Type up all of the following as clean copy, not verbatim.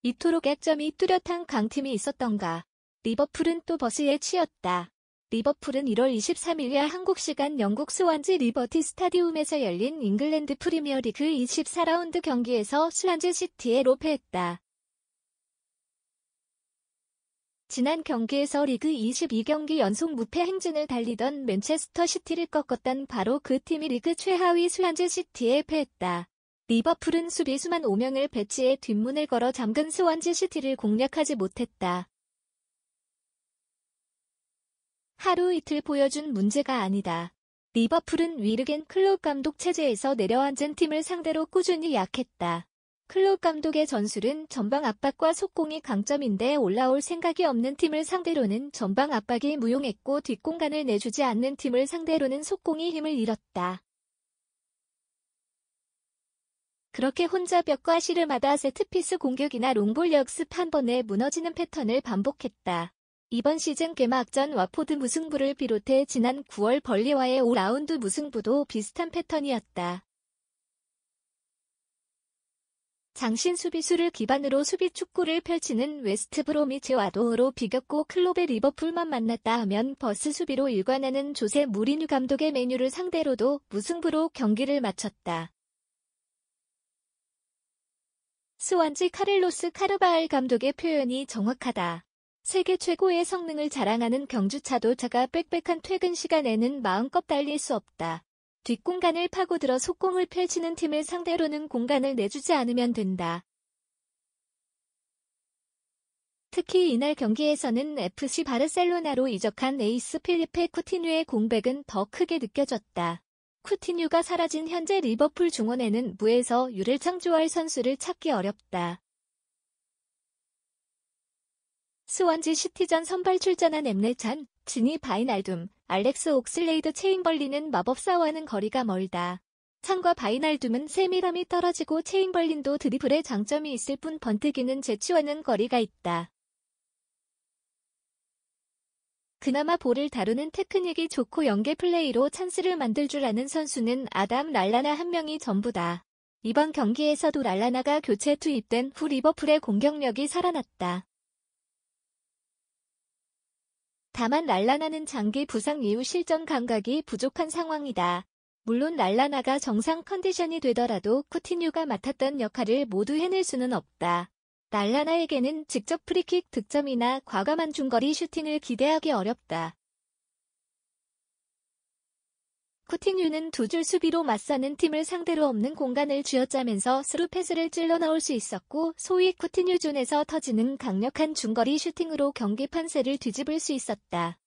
이토록 약점이 뚜렷한 강팀이 있었던가. 리버풀은 또 버스에 치였다. 리버풀은 1월 23일야 한국 시간 영국 스완지 리버티 스타디움에서 열린 잉글랜드 프리미어리그 24라운드 경기에서 스완지 시티에 패했다. 지난 경기에서 리그 22경기 연속 무패 행진을 달리던 맨체스터 시티를 꺾었던 바로 그 팀이 리그 최하위 스완지 시티에 패했다. 리버풀은 수비수만 5명을 배치해 뒷문을 걸어 잠근 스완지 시티를 공략하지 못했다. 하루 이틀 보여준 문제가 아니다. 리버풀은 위르겐 클롭 감독 체제에서 내려앉은 팀을 상대로 꾸준히 약했다. 클롭 감독의 전술은 전방 압박과 속공이 강점인데 올라올 생각이 없는 팀을 상대로는 전방 압박이 무용했고 뒷공간을 내주지 않는 팀을 상대로는 속공이 힘을 잃었다. 그렇게 혼자 벽과 씨름하다 세트피스 공격이나 롱볼 역습 한 번에 무너지는 패턴을 반복했다. 이번 시즌 개막전 와포드 무승부를 비롯해 지난 9월 벌리와의 5라운드 무승부도 비슷한 패턴이었다. 장신 수비수를 기반으로 수비 축구를 펼치는 웨스트 브로미치와도 비겼고 클롭의 리버풀만 만났다 하면 버스 수비로 일관하는 조세 무리뉴 감독의 맨유를 상대로도 무승부로 경기를 마쳤다. 스완지 카를로스 카르바알 감독의 표현이 정확하다. 세계 최고의 성능을 자랑하는 경주차도 빽빽한 퇴근 시간에는 마음껏 달릴 수 없다. 뒷공간을 파고들어 속공을 펼치는 팀을 상대로는 공간을 내주지 않으면 된다. 특히 이날 경기에서는 FC 바르셀로나로 이적한 에이스 필리페 쿠티뉴의 공백은 더 크게 느껴졌다. 쿠티뉴가 사라진 현재 리버풀 중원에는 무에서 유를 창조할 선수를 찾기 어렵다. 스완지 시티전 선발 출전한 엠레찬, 지니 바이날둠, 알렉스 옥슬레이드 체인벌린은 마법사와는 거리가 멀다. 찬과 바이날둠은 세밀함이 떨어지고 체인벌린도 드리블에 장점이 있을 뿐 번뜩이는 재치와는 거리가 있다. 그나마 볼을 다루는 테크닉이 좋고 연계 플레이로 찬스를 만들 줄 아는 선수는 아담 랄라나 한 명이 전부다. 이번 경기에서도 랄라나가 교체 투입된 후 리버풀의 공격력이 살아났다. 다만 랄라나는 장기 부상 이후 실전 감각이 부족한 상황이다. 물론 랄라나가 정상 컨디션이 되더라도 쿠티뉴가 맡았던 역할을 모두 해낼 수는 없다. 랄라나에게는 직접 프리킥 득점이나 과감한 중거리 슈팅을 기대하기 어렵다. 쿠티뉴는 두 줄 수비로 맞서는 팀을 상대로 없는 공간을 쥐어짜면서 스루 패스를 찔러 넣을 수 있었고 소위 쿠티뉴 존에서 터지는 강력한 중거리 슈팅으로 경기 판세를 뒤집을 수 있었다.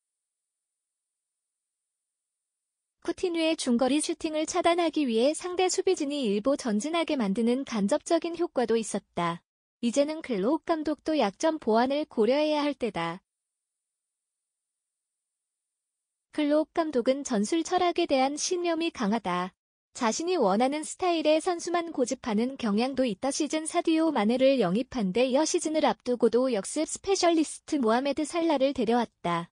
쿠티뉴의 중거리 슈팅을 차단하기 위해 상대 수비진이 일부 전진하게 만드는 간접적인 효과도 있었다. 이제는 클롭 감독도 약점 보완을 고려해야 할 때다. 클롭 감독은 전술 철학에 대한 신념이 강하다. 자신이 원하는 스타일의 선수만 고집하는 경향도 있다. 시즌 사디오 마네를 영입한 데 이어 시즌을 앞두고도 역습 스페셜리스트 모하메드 살라를 데려왔다.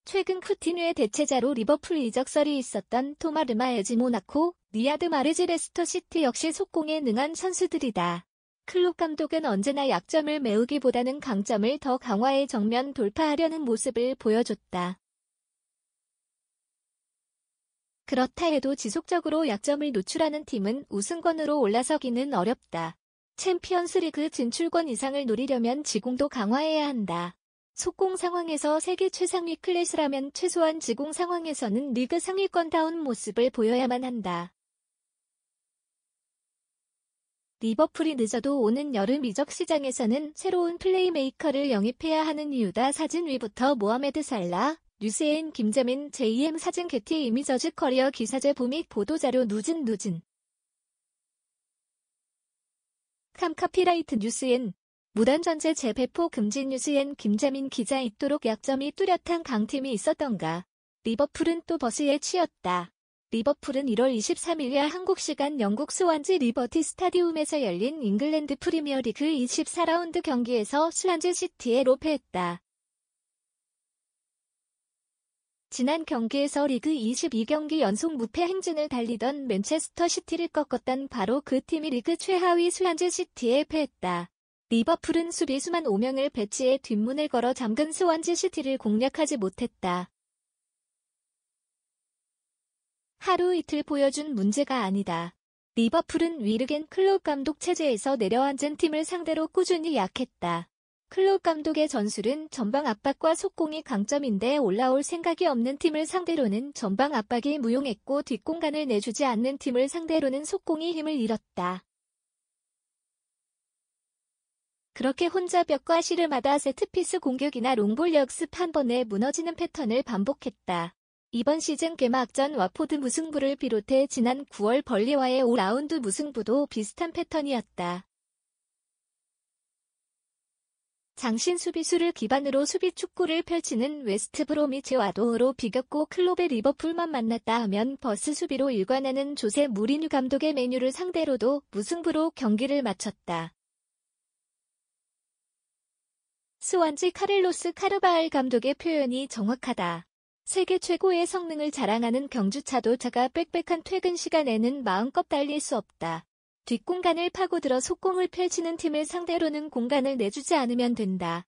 최근 쿠티뉴의 대체자로 리버풀 이적설이 있었던 토마르마 에지 모나코, 리아드 마르즈 레스터 시티 역시 속공에 능한 선수들이다. 클롭 감독은 언제나 약점을 메우기보다는 강점을 더 강화해 정면 돌파하려는 모습을 보여줬다. 그렇다 해도 지속적으로 약점을 노출하는 팀은 우승권으로 올라서기는 어렵다. 챔피언스리그 진출권 이상을 노리려면 지공도 강화해야 한다. 속공 상황에서 세계 최상위 클래스라면 최소한 지공 상황에서는 리그 상위권다운 모습을 보여야만 한다. 리버풀이 늦어도 오는 여름 이적 시장에서는 새로운 플레이메이커를 영입해야 하는 이유다. 사진 위부터 모하메드 살라, 뉴스엔 김재민 JM 사진 게티 이미저즈 커리어 기사제보 및 보도자료 누진 카피라이트 뉴스엔 무단전제 재배포 금지 뉴스엔 김재민 기자 있도록 약점이 뚜렷한 강팀이 있었던가. 리버풀은 또 버스에 치였다. 리버풀은 1월 23일야 한국 시간 영국 스완지 리버티 스타디움에서 열린 잉글랜드 프리미어리그 24라운드 경기에서 스완지 시티에 패했다. 지난 경기에서 리그 22경기 연속 무패 행진을 달리던 맨체스터 시티를 꺾었던 바로 그 팀이 리그 최하위 스완지 시티에 패했다. 리버풀은 수비수만 5명을 배치해 뒷문을 걸어 잠근 스완지 시티를 공략하지 못했다. 하루 이틀 보여준 문제가 아니다. 리버풀은 위르겐 클롭 감독 체제에서 내려앉은 팀을 상대로 꾸준히 약했다. 클롭 감독의 전술은 전방 압박과 속공이 강점인데 올라올 생각이 없는 팀을 상대로는 전방 압박이 무용했고 뒷공간을 내주지 않는 팀을 상대로는 속공이 힘을 잃었다. 그렇게 혼자 벽과 씨름하다 세트피스 공격이나 롱볼 역습 한 번에 무너지는 패턴을 반복했다. 이번 시즌 개막전 와포드 무승부를 비롯해 지난 9월 벌리와의 5라운드 무승부도 비슷한 패턴이었다. 장신 수비수를 기반으로 수비 축구를 펼치는 웨스트 브로미치와도 비겼고 클롭의 리버풀만 만났다 하면 버스 수비로 일관하는 조세 무리뉴 감독의 맨유를 상대로도 무승부로 경기를 마쳤다. 스완지 카를로스 카르바알 감독의 표현이 정확하다. 세계 최고의 성능을 자랑하는 경주차도 차가 빽빽한 퇴근 시간에는 마음껏 달릴 수 없다. 뒷공간을 파고들어 속공을 펼치는 팀을 상대로는 공간을 내주지 않으면 된다.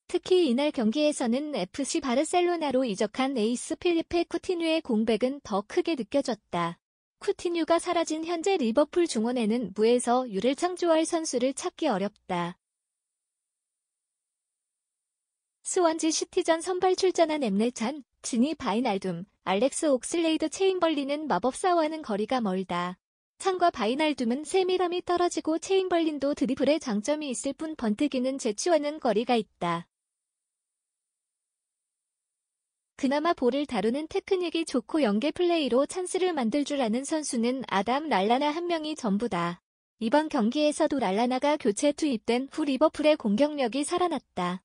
특히 이날 경기에서는 FC 바르셀로나로 이적한 에이스 필리페 쿠티뉴의 공백은 더 크게 느껴졌다. 쿠티뉴가 사라진 현재 리버풀 중원에는 무에서 유를 창조할 선수를 찾기 어렵다. 스완지 시티전 선발 출전한 엠레찬, 지니 바이날둠, 알렉스 옥슬레이드 체인벌린은 마법사와는 거리가 멀다. 찬과 바이날둠은 세밀함이 떨어지고 체인벌린도 드리블에 장점이 있을 뿐 번뜩이는 재치와는 거리가 있다. 그나마 볼을 다루는 테크닉이 좋고 연계 플레이로 찬스를 만들 줄 아는 선수는 아담 랄라나 한 명이 전부다. 이번 경기에서도 랄라나가 교체 투입된 후 리버풀의 공격력이 살아났다.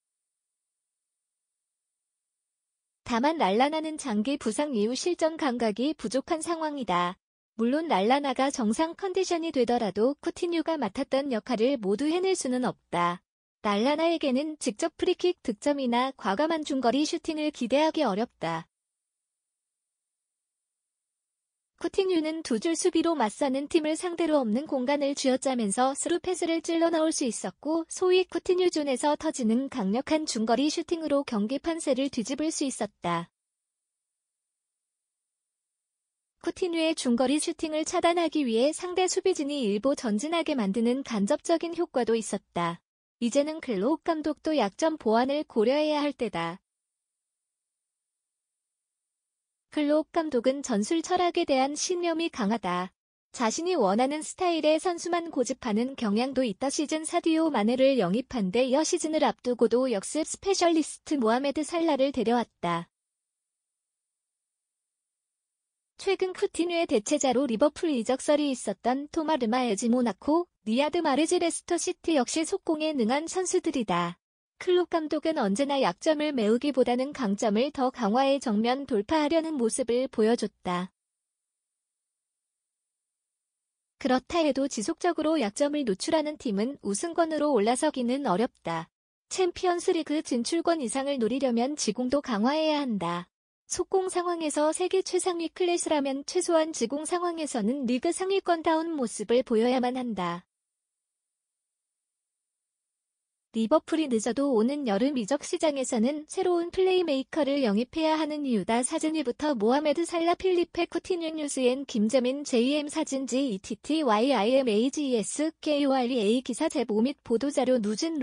다만 랄라나는 장기 부상 이후 실전 감각이 부족한 상황이다. 물론 랄라나가 정상 컨디션이 되더라도 쿠티뉴가 맡았던 역할을 모두 해낼 수는 없다. 랄라나에게는 직접 프리킥 득점이나 과감한 중거리 슈팅을 기대하기 어렵다. 쿠티뉴는 두 줄 수비로 맞서는 팀을 상대로 없는 공간을 쥐어짜면서 스루 패스를 찔러 넣을 수 있었고 소위 쿠티뉴 존에서 터지는 강력한 중거리 슈팅으로 경기 판세를 뒤집을 수 있었다. 쿠티뉴의 중거리 슈팅을 차단하기 위해 상대 수비진이 일부 전진하게 만드는 간접적인 효과도 있었다. 이제는 클롭 감독도 약점 보완을 고려해야 할 때다. 클롭 감독은 전술 철학에 대한 신념이 강하다. 자신이 원하는 스타일의 선수만 고집하는 경향도 있다. 시즌 사디오 마네를 영입한 데 이어 시즌을 앞두고도 역습 스페셜리스트 모하메드 살라를 데려왔다. 최근 쿠티뉴의 대체자로 리버풀 이적설이 있었던 토마 르마에지 모나코, 리아드 마르즈 레스터 시티 역시 속공에 능한 선수들이다. 클롭 감독은 언제나 약점을 메우기보다는 강점을 더 강화해 정면 돌파하려는 모습을 보여줬다. 그렇다 해도 지속적으로 약점을 노출하는 팀은 우승권으로 올라서기는 어렵다. 챔피언스리그 진출권 이상을 노리려면 지공도 강화해야 한다. 속공 상황에서 세계 최상위 클래스라면 최소한 지공 상황에서는 리그 상위권다운 모습을 보여야만 한다. 리버풀이 늦어도 오는 여름 이적 시장에서는 새로운 플레이메이커를 영입해야 하는 이유다. 사진위부터 모하메드 살라 필리페 쿠티뉴 뉴스엔 김재민 JM 사진지 ETTYIMAGES KOREA 기사 제보 및 보도자료 누진